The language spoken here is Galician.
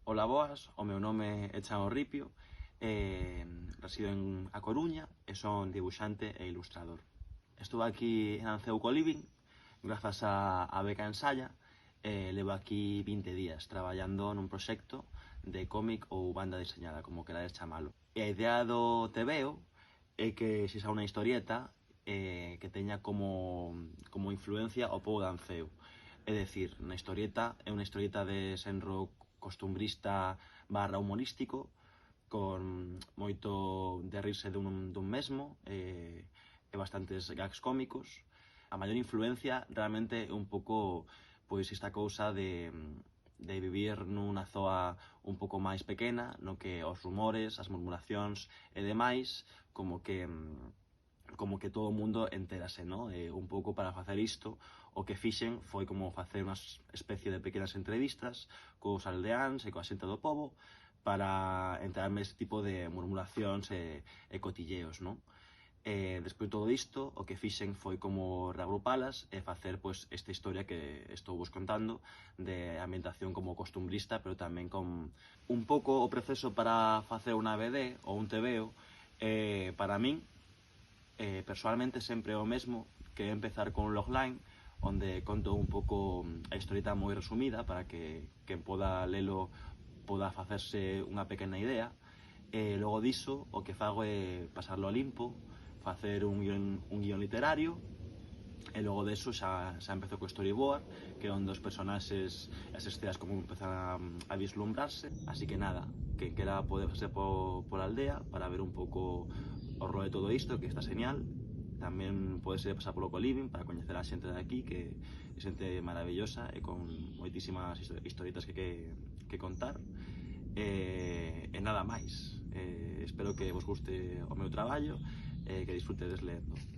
Ola boas, o meu nome é Chao Ripio, resido en A Coruña e son dibuixante e ilustrador. Estou aquí en Anceu Co-Living, grazas a beca Ensaya, levo aquí 20 días traballando nun proxecto de cómic ou banda diseñada, como querades chamalo. E a idea do tebeo é que sexa unha historieta que teña como influencia o pobo de Anceu. É dicir, na historieta é unha historieta de xenro costumbrista barra humorístico, con moito de rirse dun mesmo e bastantes gags cómicos. A maior influencia realmente é un pouco pois esta cousa de vivir nunha zoa un pouco máis pequena, no que os rumores, as murmuracións e demais como que todo o mundo entérase, no? Un pouco para facer isto, o que fixen foi como facer unha especie de pequenas entrevistas cos aldeáns e coa xente do pobo para enterarme este tipo de murmuracións e cotilleos, no? Despois de todo isto, o que fixen foi como reagrupalas e facer pois esta historia que estou vos contando de ambientación como costumbrista, pero tamén con un pouco o proceso para facer unha BD ou un tebeo. Para min, personalmente sempre é o mesmo, que é empezar con un logline onde conto un pouco a historieta moi resumida para que quen poda lelo poda facerse unha pequena idea. Logo diso, o que fago é pasarlo a limpo, facer un guión literario, e logo deso xa empezo co storyboard, que é onde os personaxes e as escenas como empezan a vislumbrarse. Así que nada, quen quera pode pasar por a aldea para ver un pouco o rol de todo isto, que está genial. Tamén pode ser pasar polo Co-Living para coñecer a xente de aquí, que é xente maravillosa e con moitísimas historietas que contar. E nada máis, espero que vos guste o meu traballo e que disfrutedes lendo.